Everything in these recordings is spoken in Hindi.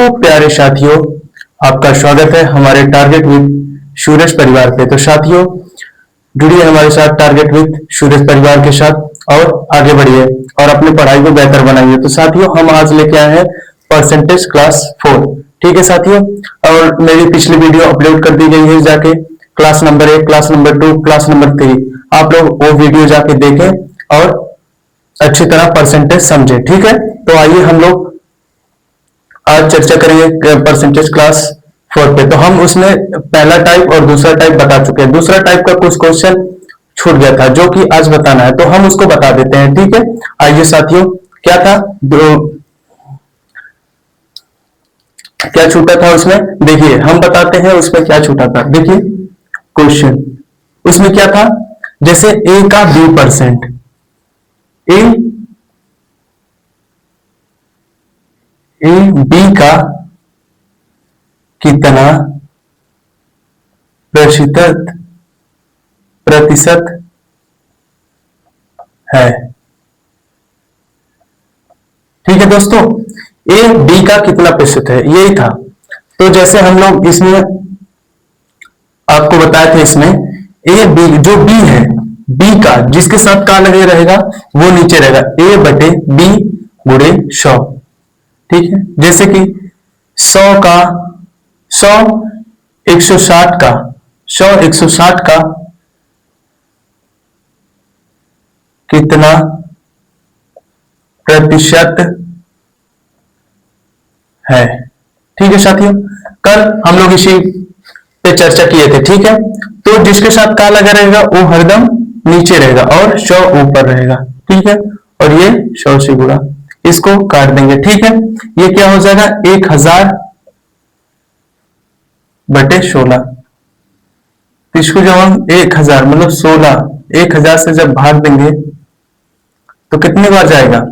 प्यारे साथियों, आपका स्वागत है हमारे टारगेट विद सूरज परिवार पे। तो साथियों, जुड़िए हमारे साथ टारगेट विद सूरज परिवार के साथ और आगे बढ़िए और अपनी पढ़ाई को बेहतर बनाइए। तो साथियों, हम आज लेके आए हैं परसेंटेज क्लास 4। ठीक है साथियों, और मेरी पिछली वीडियो अपलोड कर दी गई है, जाके class number 1, class number 2, class number 3 आप लोग वो वीडियो जाके देखें और अच्छी तरह परसेंटेज समझे। ठीक है, तो आइए हम लोग आज चर्चा करेंगे परसेंटेज क्लास 4 पे। तो हम उसमें पहला टाइप और दूसरा टाइप बता चुके हैं। दूसरा टाइप का कुछ क्वेश्चन छूट गया था जो कि आज बताना है, तो हम उसको बता देते हैं। ठीक है, आइए साथियों, क्या था, क्या छूटा था उसमें, देखिए हम बताते हैं उसमें क्या छूटा था। देखिए क्वेश्चन उसमें क्या था, जैसे ए का 2%, ए बी का कितना प्रतिशत है। ठीक है दोस्तों, ए बी का कितना प्रतिशत है, यही था। तो जैसे हम लोग इसमें आपको बताए थे, इसमें ए बी, जो बी है, बी का जिसके साथ का लगे रहेगा वो नीचे रहेगा, ए बटे बी गुणे 100। ठीक है, जैसे कि 100 का 100 160 का 100 160 का कितना प्रतिशत है। ठीक है साथियों, कल हम लोग इसी पे चर्चा किए थे। ठीक है, तो जिसके साथ का लगा रहेगा वो हरदम नीचे रहेगा और 100 ऊपर रहेगा। ठीक है, और ये 100 से गुणा, इसको काट देंगे। ठीक है, ये क्या हो जाएगा, 1000 बटे 16। इसको जब हम 1000 मतलब 16, 1000 से जब भाग देंगे तो कितनी बार जाएगा,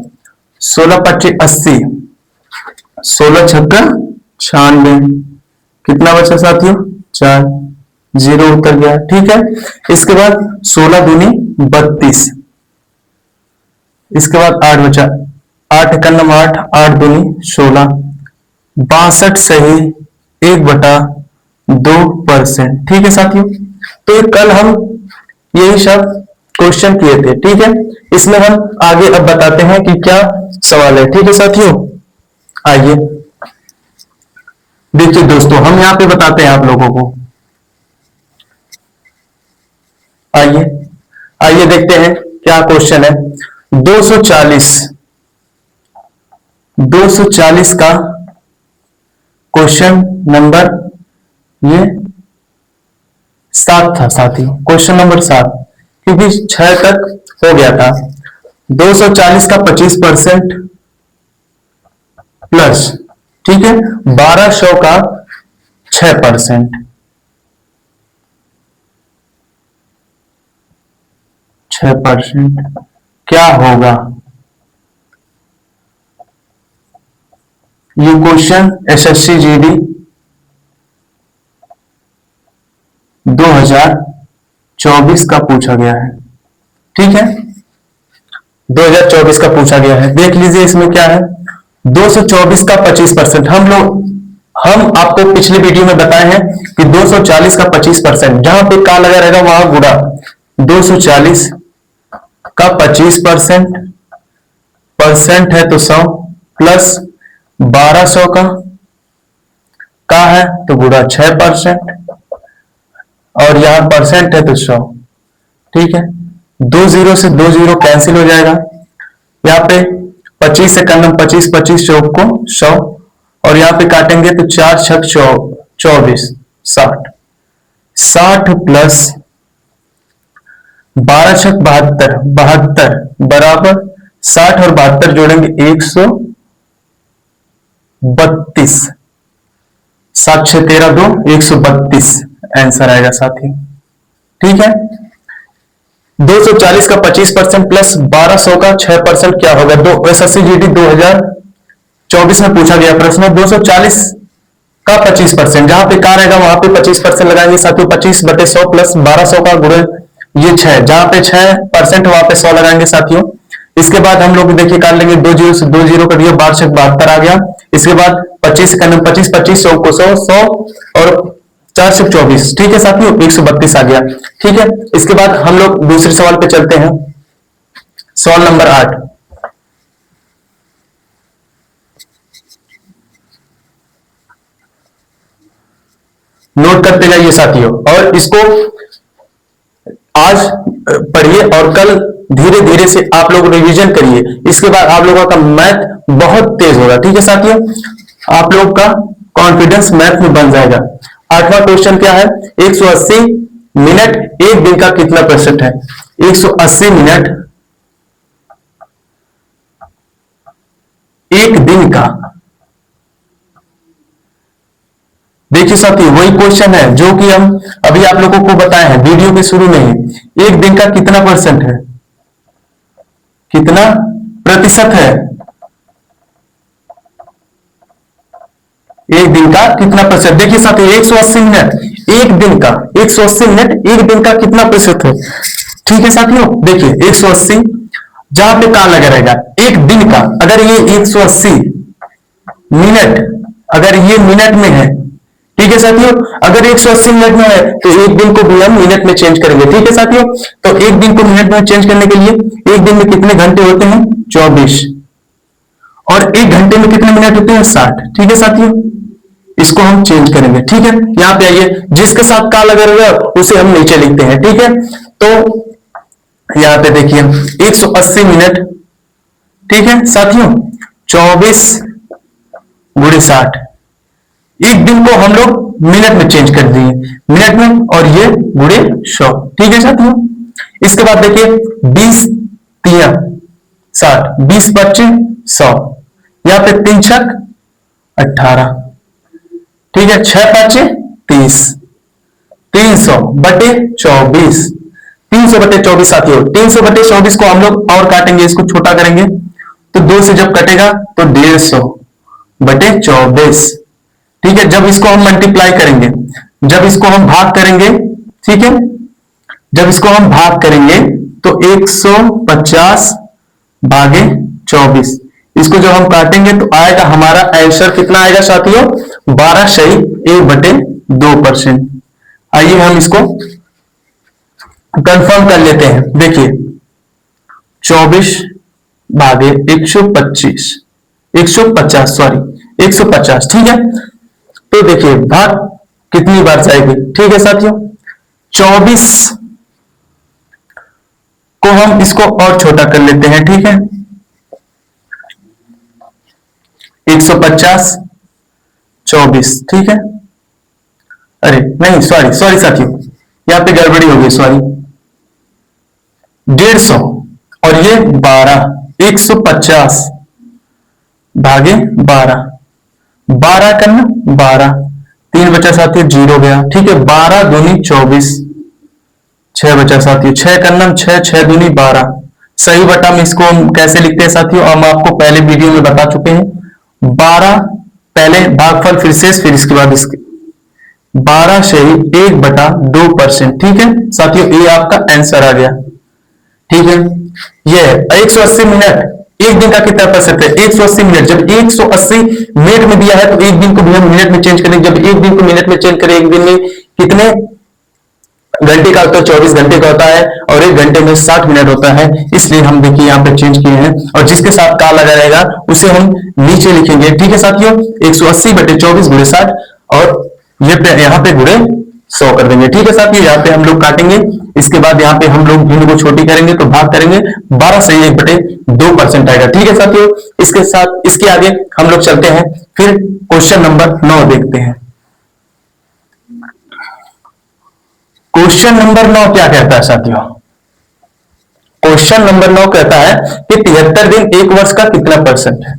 16 25 80, 16 छक्का 96, कितना बचा साथियों, 4, 0 उतर गया। ठीक है, इसके बाद 16 दूनी 32, इसके बाद 8 बचा, 8 एकम 8, 8 दूनी 16, 62 सही 1/2%। ठीक है साथियों, तो कल हम यही सब क्वेश्चन किए थे। ठीक है, इसमें हम आगे अब बताते हैं कि क्या सवाल है। ठीक है साथियों, आइए देखिए दोस्तों, हम यहां पे बताते हैं आप लोगों को। आइए आइए देखते हैं क्या क्वेश्चन है। 240 का क्वेश्चन नंबर ये 7 था साथियों, क्वेश्चन नंबर 7, क्योंकि 6 तक हो गया था। 240 का 25% प्लस, ठीक है, 1200 का 6%, 6% क्या होगा। ये क्वेश्चन एसएससी जीडी 2024 का पूछा गया है। ठीक है, 2024 का पूछा गया है। देख लीजिए इसमें क्या है, 224 का 25%। हम आपको पिछली वीडियो में बताए हैं कि 240 का 25%, जहां पे का लगा रहेगा वहां गुणा, 240 का 25% परसेंट है तो 100 प्लस 1200 का है तो गुणा 6% और यहां परसेंट है तो 100। ठीक है, 2 0 से 2 0 कैंसिल हो जाएगा। यहाँ पे 25 से करना 25, 25 चौक को 100 और यहाँ पे काटेंगे तो 4 छक 24, 60, 60 प्लस 12 छक 72, 72 बराबर 60 और 72 जोड़ेंगे 132, 7 6 13 2 132 आंसर आएगा साथी। ठीक है, 240 का 25% प्लस 1200 का 6% क्या होगा। एसएससी जीडी 2024 में पूछा गया प्रश्न, 240 का 25%, जहां पे का रहेगा वहां पे 25% लगाएंगे साथियों। 25 बटे 100 प्लस 1200 का गुणे ये 6, जहां पे 6% वहां पे 100 लगाएंगे साथियों। इसके बाद हम लोग देखिए काट लेंगे, 2 जीरो से 2 जीरो कट गया, 12 72 आ गया। इसके बाद 25 का नंबर 25 25 100 को 100 और 4 से 24, ठीक है साथियों, 132 आ गया। ठीक है, इसके बाद हम लोग दूसरे सवाल पे चलते हैं, सवाल नंबर 8। नोट करते जाइए साथियों, और इसको आज पढ़िए और कल धीरे धीरे से आप लोग रिवीजन करिए। इसके बाद आप लोगों का मैथ बहुत तेज होगा। ठीक है साथियों, आप लोग का कॉन्फिडेंस मैथ में बन जाएगा। 8वां क्वेश्चन क्या है, 180 मिनट एक दिन का कितना प्रतिशत है? 180 मिनट एक दिन का, देखिए साथियों वही क्वेश्चन है जो कि हम अभी आप लोगों को बताए हैं वीडियो के शुरू में ही। एक दिन का कितना परसेंट है, कितना प्रतिशत है, एक दिन का कितना प्रतिशत? देखिए साथियों 180 मिनट एक दिन का, 180 मिनट एक दिन का कितना प्रतिशत है? ठीक है साथियों, देखिए 180 जहां पे का लगा रहेगा एक दिन का, अगर ये 180 मिनट अगर ये मिनट में है, ठीक है साथियों, अगर 180 मिनट में है तो एक दिन को भी हम मिनट में चेंज करेंगे। ठीक है साथियों, तो एक दिन को मिनट में चेंज करने के लिए एक दिन में कितने घंटे होते हैं? 24, और एक घंटे में कितने मिनट होते हैं? 60। ठीक है साथियों, इसको हम चेंज करेंगे। ठीक है, यहां पे आइए, जिसके साथ का लगा रहेगा उसे हम नीचे लिखते हैं। ठीक है, तो यहां पे देखिए 180 मिनट, ठीक है साथियों, 24 गुणे 60, एक दिन को हम लोग मिनट में चेंज कर दिए, मिनट में, और ये गुणे 100। ठीक है साथियों, इसके बाद देखिए 20 3 60, 20 25 100, यहां पे 3 छक 18, ठीक है, 6 5 30, 300 बटे 24, 300 बटे 24 साथियों, 300 बटे 24 को हम लोग और काटेंगे, इसको छोटा करेंगे तो 2 से जब कटेगा तो 150 बटे 24। ठीक है, जब इसको हम मल्टीप्लाई करेंगे, जब इसको हम भाग करेंगे, ठीक है, जब इसको हम भाग करेंगे तो 150 भागे 24, इसको जब हम काटेंगे तो आएगा हमारा आंसर कितना आएगा साथियों? 12 सही 1/2%। आइए हम इसको कंफर्म कर लेते हैं। देखिए 24 भागे 150 सॉरी 150, ठीक है, तो देखिए भाग कितनी बार जाएगी? ठीक है साथियों, 24 को हम इसको और छोटा कर लेते हैं। ठीक है, 150 24, ठीक है, अरे नहीं सॉरी साथियों, यहां पे गड़बड़ी हो गई, सॉरी, 150 और ये 12, 150 भागे 12, 12 करना 12, 3 बचा साथियों 0 गया। ठीक है, 12 दूनी 24, 6 बचा साथियों, 6 करना 6, 6 दूनी 12, सही बटा में इसको हम कैसे लिखते हैं साथियों, हम आपको पहले वीडियो में बता चुके हैं। 12 पहले भागफल फिर शेष, फिर इसके बाद इसके 12 सही 1/2%। ठीक है साथियों, ये आपका आंसर आ गया। ठीक है, ये 180 मिनट एक दिन का कितना प्रतिशत है? 180 मिनट, जब 180 मिनट में दिया है तो एक दिन को भी हम मिनट में चेंज करेंगे। जब एक दिन को मिनट में चेंज करें, एक दिन में कितने घंटे का होता है? 24 घंटे का होता है, और एक घंटे में 60 मिनट होता है, इसलिए हम देखिए यहाँ पे चेंज किए हैं, और जिसके साथ का लगा रहेगा उसे हम नीचे लिखेंगे। ठीक है साथियों, 180 बटे 24 गुणे 60, और ये यहाँ पे गुणे 100 कर देंगे। ठीक है साथियों, यहाँ पे हम लोग काटेंगे, इसके बाद यहाँ पे हम लोग इनको छोटी करेंगे तो भाग करेंगे, 12 सही 1/2% आएगा। ठीक है साथियों, इसके साथ इसके आगे हम लोग चलते हैं, फिर क्वेश्चन नंबर 9 देखते हैं। क्वेश्चन नंबर 9 क्या कहता है साथियों? क्वेश्चन नंबर 9 कहता है कि 73 दिन एक वर्ष का कितना परसेंट है?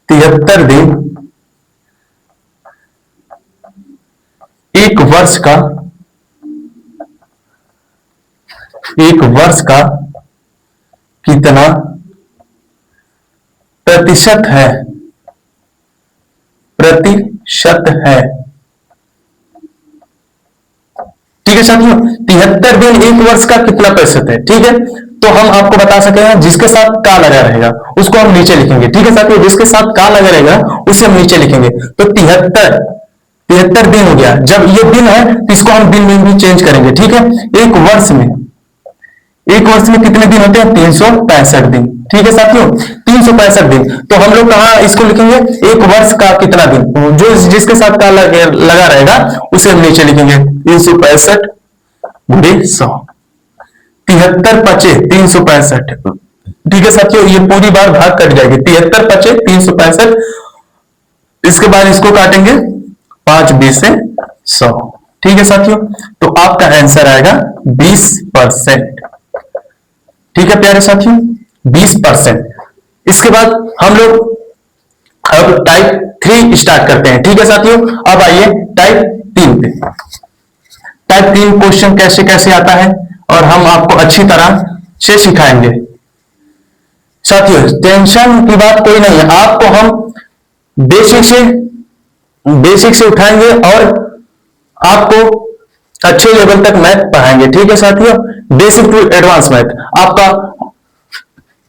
73 दिन एक वर्ष का कितना प्रतिशत है? ठीक है साथियों, 73 दिन एक वर्ष का कितना प्रतिशत है? ठीक है, तो हम आपको बता सके हैं जिसके साथ का लगा रहेगा उसको हम नीचे लिखेंगे। ठीक है साथियों, जिसके साथ का लगा रहेगा उसे हम नीचे लिखेंगे। तो 73 दिन हो गया। जब ये दिन है तो इसको हम दिन में भी चेंज करेंगे। ठीक है, एक वर्ष में कितने दिन होते हैं? 365 दिन। ठीक है साथियों, 365 दिन। तो हम लोग कहा इसको लिखेंगे? एक वर्ष का कितना दिन, जो जिसके साथ का लगा रहेगा उसे हम नीचे लिखेंगे 365 गुणे 100। 73 पचे 365। ठीक है साथियों, ये पूरी बार भाग कट जाएगी। 73 पचे 365। इसके बाद इसको काटेंगे 5 20 से 100। ठीक है साथियों, तो आपका आंसर आएगा 20%। ठीक है प्यारे साथियों, 20%। इसके बाद हम लोग अब टाइप 3 स्टार्ट करते हैं। ठीक है साथियों, अब आइए टाइप 3 पे। टाइप 3 क्वेश्चन कैसे कैसे आता है और हम आपको अच्छी तरह से सिखाएंगे। साथियों टेंशन की बात कोई नहीं है, आपको हम बेसिक से उठाएंगे और आपको अच्छे लेवल तक मैथ पढ़ाएंगे। ठीक है साथियों, बेसिक टू एडवांस मैथ। आपका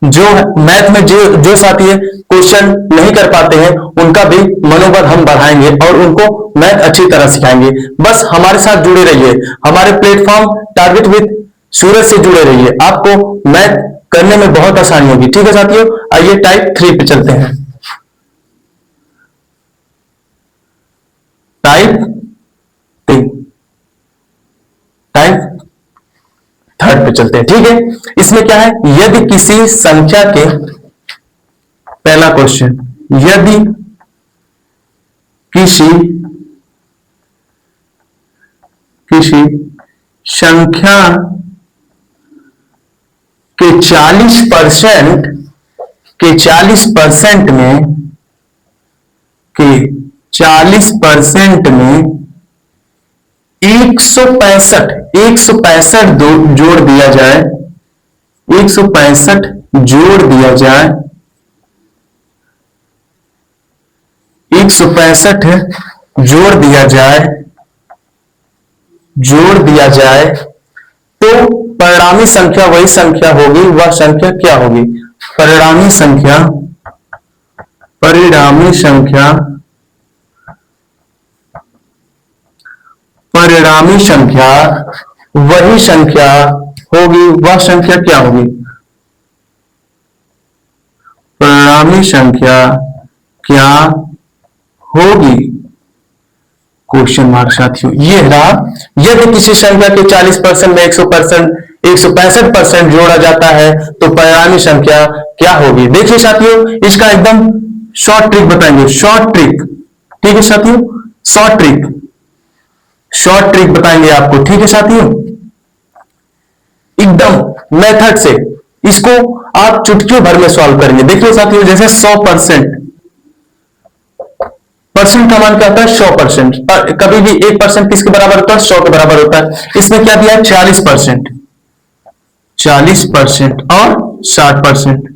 जो मैथ में जो साथी है क्वेश्चन नहीं कर पाते हैं उनका भी मनोबल हम बढ़ाएंगे और उनको मैथ अच्छी तरह सिखाएंगे। बस हमारे साथ जुड़े रहिए, हमारे प्लेटफॉर्म टारगेट विद सूरज से जुड़े रहिए, आपको मैथ करने में बहुत आसानी होगी। ठीक है साथियों, आइए टाइप 3 पे चलते हैं। टाइप 3 पे चलते हैं। ठीक है, इसमें क्या है? यदि किसी संख्या के, पहला क्वेश्चन, यदि किसी संख्या के 40% में 165 जोड़ दिया जाए, 165 जोड़ दिया जाए, 165 जोड़ दिया जाए तो परिणामी संख्या वही संख्या होगी। वह संख्या क्या होगी? परिणामी संख्या वही संख्या होगी। वह संख्या क्या होगी? परिणामी संख्या क्या होगी? क्वेश्चन मार्क साथियों, ये रहा। यदि किसी संख्या के 40% में 165% जोड़ा जाता है तो परिणामी संख्या क्या होगी? देखिए साथियों, इसका एकदम शॉर्ट ट्रिक बताएंगे। शॉर्ट ट्रिक, ठीक है साथियों, शॉर्ट ट्रिक बताएंगे आपको। ठीक है साथियों, एकदम मेथड से इसको आप चुटकियों भर में सॉल्व करेंगे। देखिए साथियों, जैसे 100% का मान क्या होता है? 100%। कभी भी 1% किसके बराबर होता है? 100 के बराबर होता है। इसमें क्या दिया है? 40% और 60%।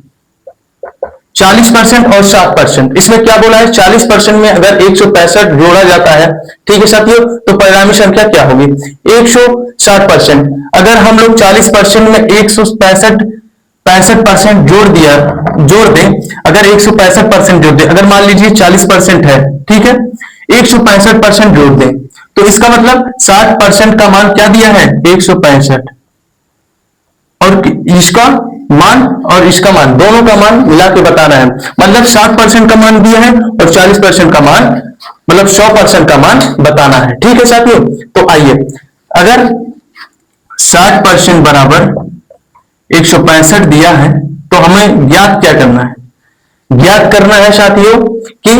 40% और 60%। इसमें क्या बोला है? 40% में अगर 165 जोड़ा जाता है, ठीक है साथियों, तो परिणामी संख्या क्या होगी? 160%। अगर हम लोग 40% में 165% जोड़ दें, अगर 165% जोड़ दें, अगर मान लीजिए 40% है, ठीक है, 165% जोड़ दें तो इसका मतलब 60% का मान क्या दिया है? 165। और इसका मान और इसका मान, दोनों का मान मिला के बताना है। मतलब 60% का मान दिया है और 40% का मान, मतलब 100% का मान बताना है। ठीक है साथियों, तो आइए, अगर 60% बराबर 165 दिया है तो हमें ज्ञात क्या करना है? ज्ञात करना है साथियों कि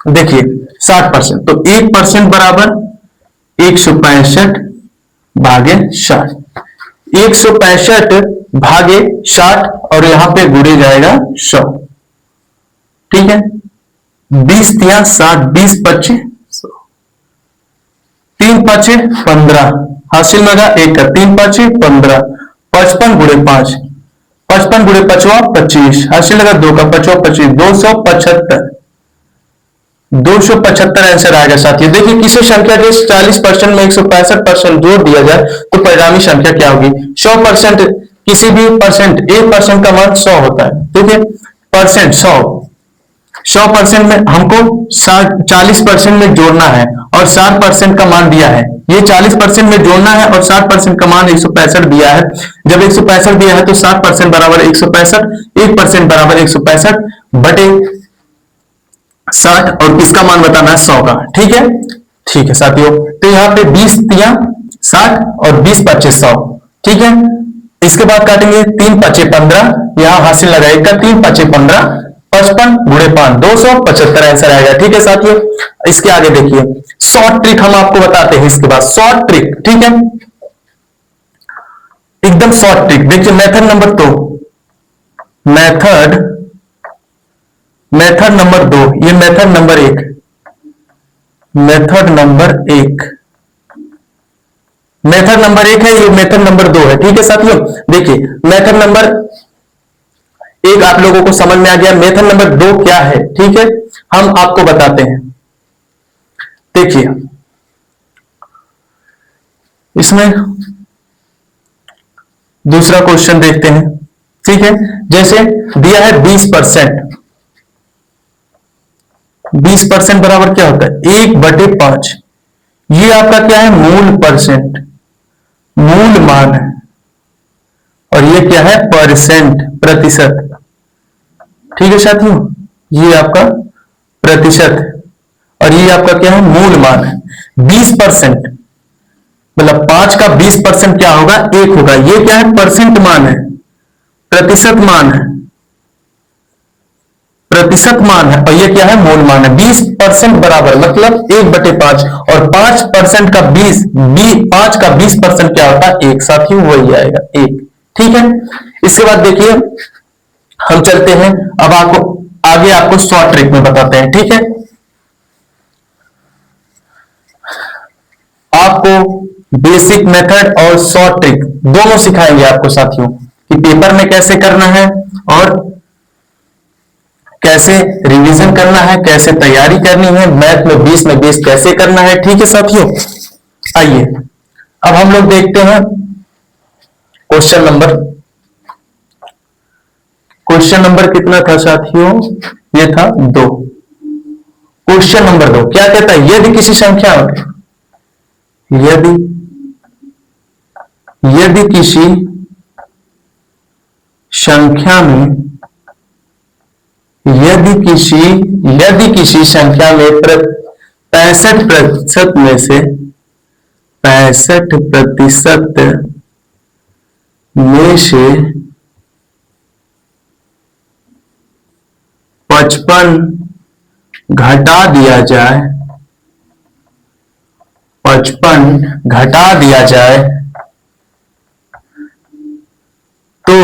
देखिए 60%, तो 1% बराबर 165 भागे 60, 165 भागे 60 और यहां पे गुणे जाएगा 100। ठीक है, 20 दिया 60, 20 25 3 5 15, हासिल में लगा 1 का 3 5 15, 55 गुणे 5, 55 गुणे 5 25, हासिल लगा 2 का 5 25, 275 आंसर आएगा साथियों। देखिए किसी संख्या के 40% में 165% जोड़ दिया जाए तो परिणामी संख्या क्या होगी? 100% किसी भी परसेंट, 1% का मान 100 होता है, ठीक है। परसेंट 100% में हमको 40% में जोड़ना है और 60% का मान दिया है। ये 40% में जोड़ना है और 60% का मान 165 दिया है। जब 165 दिया है तो 60% बराबर 165, 1% बराबर 165 बटे 60 और किसका मान बताना है 100 का, ठीक है। ठीक है साथियों, तो यहाँ पे 20 तिया 60 और 20 पच्चे 100, ठीक है। इसके बाद काटेंगे 3 पच्चे 15, यहाँ हासिल लगाएगा 3 पच्चे 15, 55 गुणे 5 275 आंसर आएगा, ठीक है साथियों। इसके आगे देखिए शॉर्ट ट्रिक हम आपको बताते हैं इसके बाद, शॉर्ट ट्रिक, ठीक है, एकदम शॉर्ट ट्रिक। देखिए मेथड नंबर 2, मेथड नंबर 2, ये method number 1, method number 1, method number 1 है, ये मेथड नंबर 2 है, ठीक है साथियों। देखिए मेथड नंबर 1 आप लोगों को समझ में आ गया, मेथड नंबर 2 क्या है, ठीक है, हम आपको बताते हैं। देखिए इसमें दूसरा क्वेश्चन देखते हैं, ठीक है। जैसे दिया है 20%, 20% बराबर क्या होता है 1/5, ये आपका क्या है मूल परसेंट, मूल मान है, और ये क्या है परसेंट, प्रतिशत, ठीक है साथियों, ये आपका प्रतिशत और ये आपका क्या है मूल मान है। 20% मतलब 5 का 20% क्या होगा 1 होगा, ये क्या है परसेंट मान है, प्रतिशत मान है, प्रतिशत मान है, और ये क्या है मूल मान है। 20% बराबर मतलब 1/5 और 5% का 5 का 20% क्या होता है 1, साथियों वही आएगा 1, ठीक है। इसके बाद देखिए हम चलते हैं, अब आपको आगे आपको शॉर्ट ट्रिक में बताते हैं, ठीक है। आपको बेसिक मेथड और शॉर्ट ट्रिक दोनों सिखाएंगे आपको साथियों, कि पेपर में कैसे करना है और कैसे रिवीजन करना है, कैसे तैयारी करनी है, मैथ में 20 में 20 कैसे करना है, ठीक है साथियों। आइए अब हम लोग देखते हैं क्वेश्चन नंबर कितना था साथियों, ये था 2। क्वेश्चन नंबर 2 क्या कहता है, यदि किसी संख्या यदि किसी संख्या में यदि किसी संख्या में 65% में से 65% में से 55 घटा दिया जाए, 55 घटा दिया जाए तो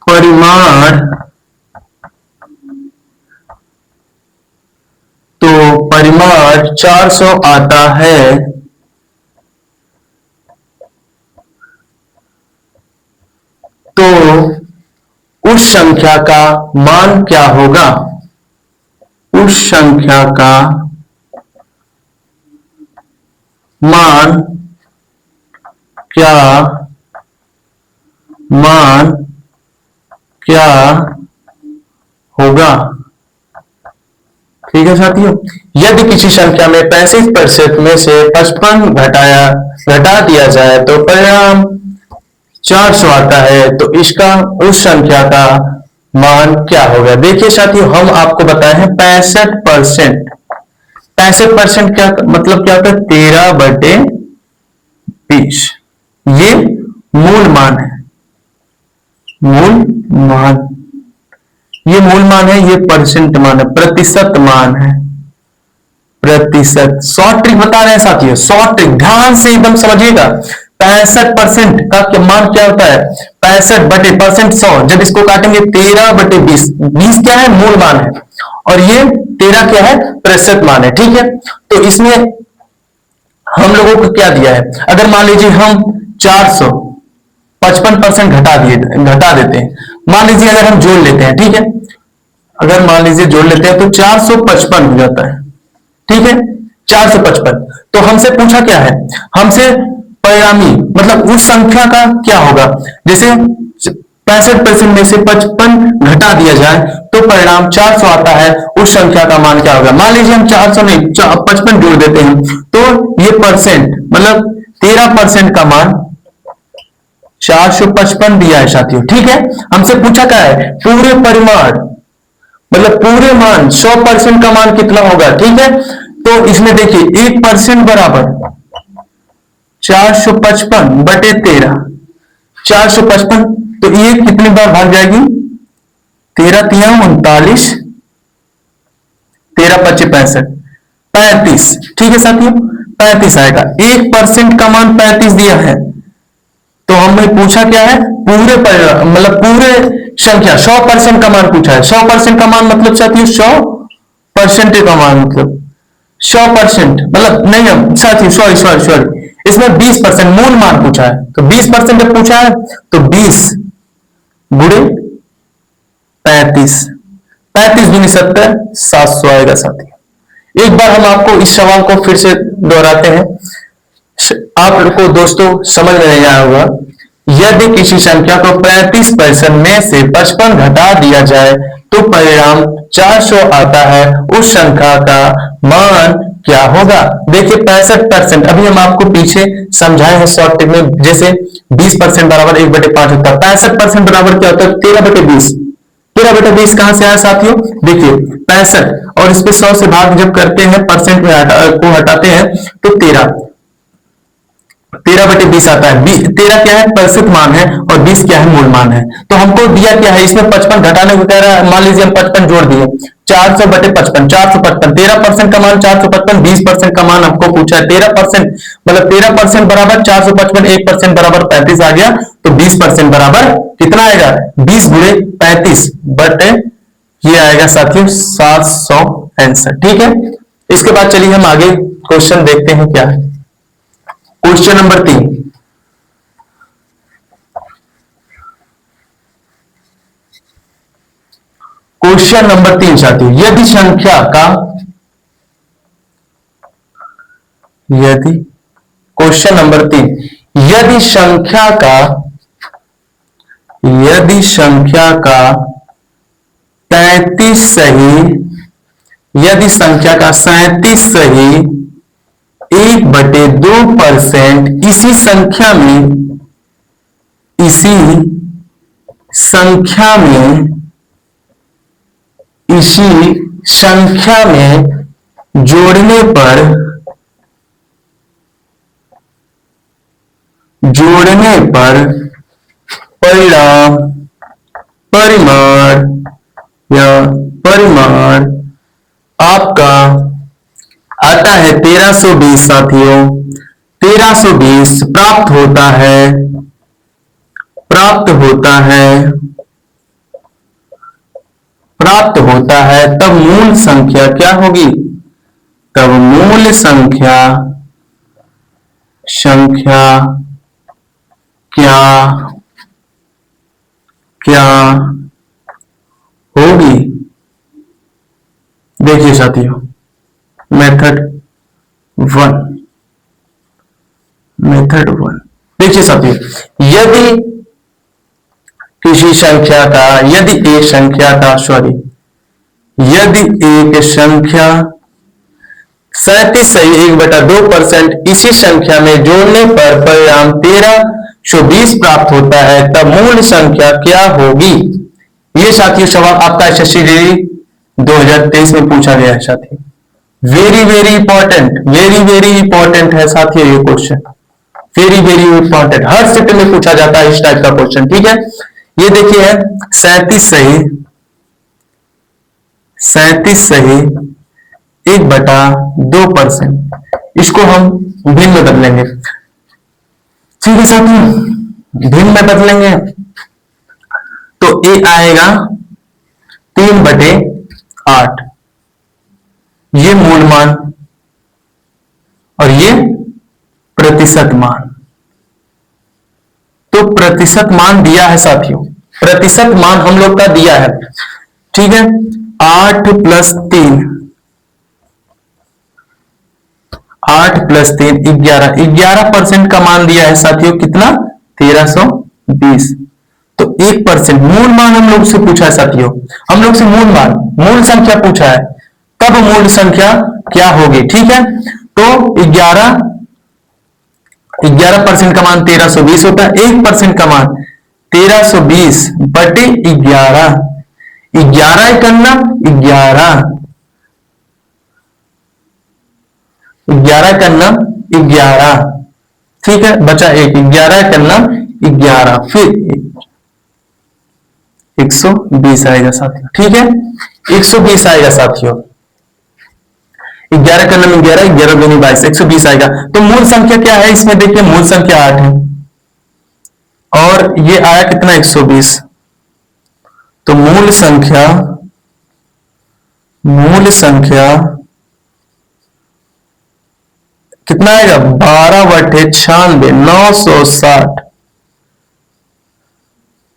परिमाण 400 आता है, तो उस संख्या का मान क्या होगा, उस संख्या का मान क्या होगा, ठीक है साथियों। यदि किसी संख्या में 65% में से 55 घटा दिया जाए तो परिणाम 400 आता है, तो इसका उस संख्या का मान क्या होगा। देखिए साथियों हम आपको बताए हैं 65%, 65% क्या मतलब क्या होता है 13/20, ये मूल मान है, ये मूल मान है, ये परसेंट मान है, प्रतिशत मान है, प्रतिशत। शॉर्ट ट्रिक बता रहे हैं साथियों, शॉर्ट ट्रिक ध्यान से एकदम समझिएगा। 65% का मान क्या होता है 65/% 100, जब इसको काटेंगे 13/20, 20 क्या है मूल मान है और ये 13 क्या है प्रतिशत मान है, ठीक है। तो इसमें हम लोगों को क्या दिया है, अगर मान लीजिए हम 400 55% घटा देते हैं, मान लीजिए अगर हम जोड़ लेते हैं, ठीक है, अगर मान लीजिए जोड़ लेते हैं तो 455 हो जाता है, ठीक है 455। तो हमसे पूछा क्या है, हमसे परिणामी मतलब उस संख्या का क्या होगा। जैसे 65% में से 55 घटा दिया जाए तो परिणाम 400 आता है, उस संख्या का मान क्या होगा। मान लीजिए हम 400 नहीं 55 जोड़ देते हैं तो ये परसेंट मतलब 13% का मान 455 दिया है साथियों। ठीक है, हमसे पूछा क्या है पूरे परिमाण मतलब पूरे मान 100% का मान कितना होगा। ठीक है, तो इसमें देखिए 1% बराबर 455 बटे 13, 455 तो ये कितनी बार भाग जाएगी 13 तिया 39, 13 पच्चीस 65, 35। ठीक है साथियों 35 आएगा। 1% का मान 35 दिया है तो हमें पूछा क्या है पूरे मतलब पूरे संख्या 100% का मान पूछा है। 100% का मान मतलब साथियों 100% का मान मतलब 100% मतलब नहीं हम साथियों सॉरी इसमें 20% मूल मान पूछा है तो 20% जब पूछा है तो 20 गुणे 35, 35 दूनी 70, 700 आएगा साथियों। एक बार हम आपको इस सवाल को फिर से दोहराते हैं, आप को दोस्तों समझ में नहीं आया होगा। यदि किसी संख्या को 35% में से 55 घटा दिया जाए तो परिणाम 400 आता है, उस संख्या का मान क्या होगा। देखिए 65% अभी हम आपको पीछे समझाए हैं शॉर्ट टिप में, जैसे 20% बराबर 1/5 होता है, 65% बराबर क्या होता है 13/20। 13/20 कहां से आया साथियों, देखिए 65 और इस पे 100 से भाग जब करते हैं परसेंट में को हटाते हैं तो 13/20 आता है। 13 क्या है प्रतिशत मान है और 20 क्या है मूल मान है। तो हमको दिया क्या है इसमें 55 घटाने को कह रहा है। मान लीजिए हम 55 जोड़ दिए 400/55, 455 13% का मान 455, 20% का मान हमको पूछा है 13% मतलब 13% बराबर 455, 1% बराबर 35 आ गया तो 20% बराबर कितना आएगा 20 गुणे 35 बटे ये आएगा साथियों 700 आंसर। ठीक है, इसके बाद चलिए हम आगे क्वेश्चन देखते हैं क्या है। क्वेश्चन नंबर 3, क्वेश्चन नंबर 3 साथियों यदि संख्या का क्वेश्चन नंबर 3 यदि संख्या का 33 सही, यदि संख्या का 37 सही 1/2% इसी संख्या में जोड़ने पर परिमाण आपका आता है 1320 साथियों। 1320 प्राप्त होता है तब मूल संख्या क्या होगी, तब मूल संख्या क्या होगी। देखिए साथियों मेथड 1 देखिए साथियों यदि एक संख्या 37 सही 1/2% इसी संख्या में जोड़ने पर परिणाम 1320 प्राप्त होता है तब मूल संख्या क्या होगी। ये साथियों सवाल आपका एसएससी 2023 में पूछा गया है साथियों। वेरी इंपॉर्टेंट है साथियों ये क्वेश्चन, वेरी इंपॉर्टेंट, हर शिफ्ट में पूछा जाता है इस टाइप का क्वेश्चन। ठीक है, ये देखिए है 37 सही 1/2%, इसको हम भिन्न में बदलेंगे। ठीक है साथियों भिन्न में बदलेंगे तो ए आएगा 3/8, ये मूल मान और ये प्रतिशत मान। तो प्रतिशत मान दिया है साथियों, प्रतिशत मान हम लोग का दिया है। ठीक है 8 + 3 8 प्लस 3 11, 11% का मान दिया है साथियों, कितना 1320। तो 1% मूल मान हम लोग से पूछा है साथियों, हम लोग से मूल मान, मूल संख्या पूछा है, तब मूल संख्या क्या होगी। ठीक है, तो 11% का मान 1320 होता है, 1% का मान 1320 बटे 11, 11 इकन्ना 11, 11 इकन्ना 11, ठीक है, बचा 1, 11 इकन्ना 11, फिर 120 आएगा साथियों। ठीक है, 120 आएगा साथियों, 11 का नंबर 11, 11 दूनी 22, 120 आएगा। तो मूल संख्या क्या है इसमें, देखिए मूल संख्या 8 है और ये आया कितना 120। तो मूल संख्या कितना आएगा, 12/96, 960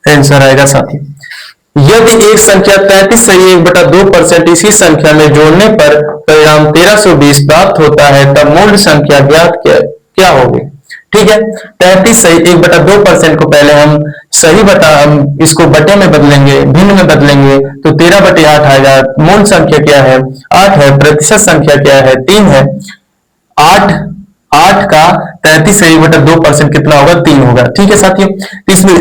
आंसर आएगा साथी। यदि एक संख्या 33 सही 1/2% इसी संख्या में जोड़ने पर परिणाम 1320 प्राप्त होता है, तब मूल संख्या ज्ञात क्या होगी। ठीक है, 33 सही 1/2% को पहले हम सही हम इसको बटे में बदलेंगे, भिन्न में बदलेंगे, तो 13/8 आएगा। मूल संख्या क्या है, 8 है, प्रतिशत संख्या क्या है, 3 है। 8 का 33 से 1/2% कितना होगा, 3 होगा। ठीक है साथियों, इसमें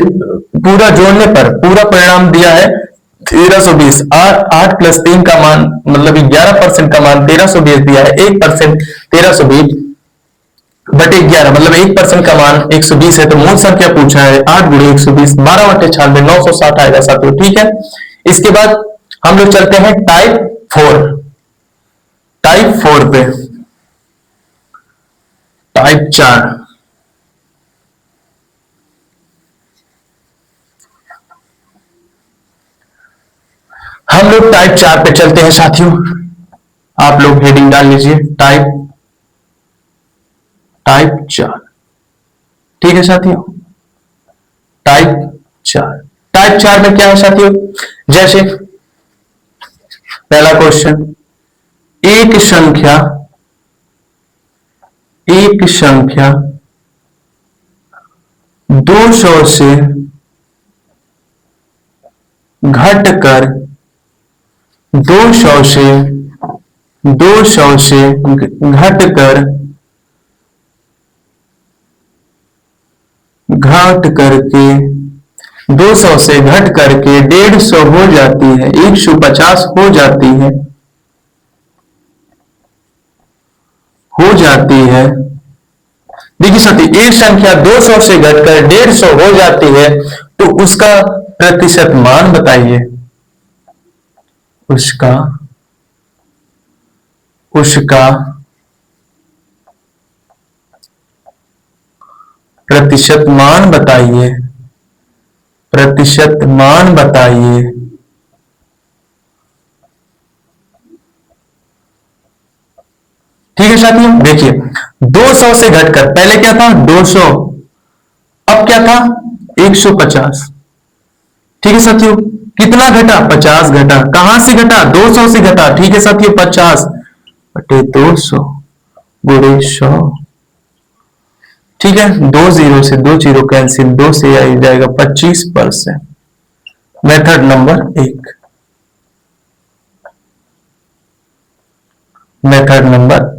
पूरा जोड़ने पर पूरा परिणाम दिया है 1320। 8 प्लस 3 का मान मतलब 11% का मान 1320 दिया है, 1% 1320 बटे 11 मतलब 1% का मान 120 है। तो मूल संख्या पूछा है 8 गुणे 120, 12/96, 960 आएगा साथियों। ठीक है, इसके बाद हम लोग चलते हैं टाइप 4 पे, टाइप 4। हम लोग टाइप 4 पे चलते हैं साथियों, आप लोग हेडिंग डाल लीजिए टाइप 4। ठीक है साथियों, टाइप 4 में क्या है साथियों, जैसे पहला क्वेश्चन, एक संख्या 200 से घटकर 200 से घट करके 200 से घट करके 150 हो जाती है, 150 हो जाती है। देखिए साथी, एक संख्या 200 से घटकर 150 हो जाती है, तो उसका प्रतिशत मान बताइए। उसका प्रतिशत मान बताइए, ठीक है साथियों, देखिए 200 से घटकर, पहले क्या था 200, अब क्या था 150। ठीक है साथियों, कितना घटा, 50 घटा। कहां से घटा, 200 से घटा। ठीक है साथियों, 50 बटे 200 गुणे 100। ठीक है, 2 जीरो से 2 जीरो कैंसिल, 2 से आ जाएगा 25%। मेथड नंबर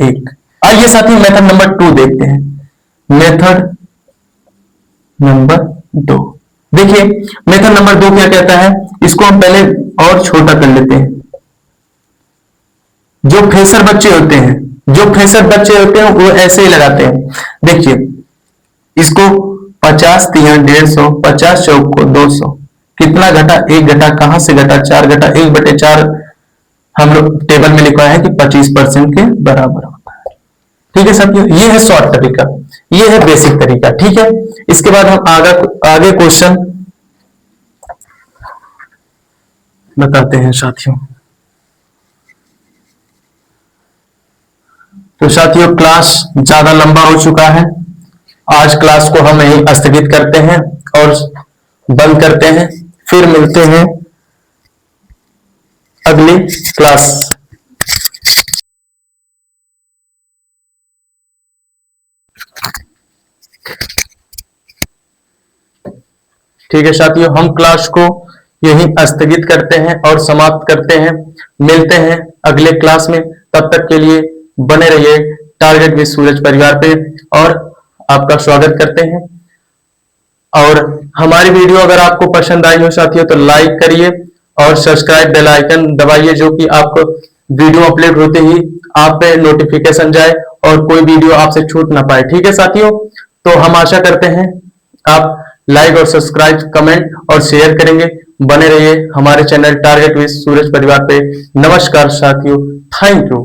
1, आइए साथियों मेथड नंबर 2 देखते हैं। मेथड नंबर 2, देखिए मेथड नंबर 2 क्या कहता है, इसको हम पहले और छोटा कर लेते हैं। जो फ्रेशर बच्चे होते हैं वो ऐसे ही लगाते हैं। देखिए इसको 50 3 150, 50 चौक को 200, कितना घटा, 1 घटा। कहां से घटा, 4 घटा, 1/4 हम लोग टेबल में लिखा है कि 25% के बराबर होता है। ठीक है साथियों, ये है शॉर्ट तरीका, ये है बेसिक तरीका। ठीक है, इसके बाद हम आगे क्वेश्चन बताते हैं साथियों। तो साथियों क्लास ज्यादा लंबा हो चुका है, आज क्लास को हम यहीं स्थगित करते हैं और बंद करते हैं। फिर मिलते हैं अगली क्लास। ठीक है साथियों, हम क्लास को यहीं स्थगित करते हैं और समाप्त करते हैं। मिलते हैं अगले क्लास में, तब तक के लिए बने रहिए टारगेट विद सूरज परिवार पे और आपका स्वागत करते हैं। और हमारी वीडियो अगर आपको पसंद आई हो साथियों तो लाइक करिए और सब्सक्राइब बेल आइकन दबाइए, जो कि आपको वीडियो अपलोड होते ही आप पे नोटिफिकेशन जाए और कोई वीडियो आपसे छूट ना पाए। ठीक है साथियों, तो हम आशा करते हैं आप लाइक और सब्सक्राइब, कमेंट और शेयर करेंगे। बने रहिए हमारे चैनल टारगेट विद सूरज परिवार पे। नमस्कार साथियों, थैंक यू।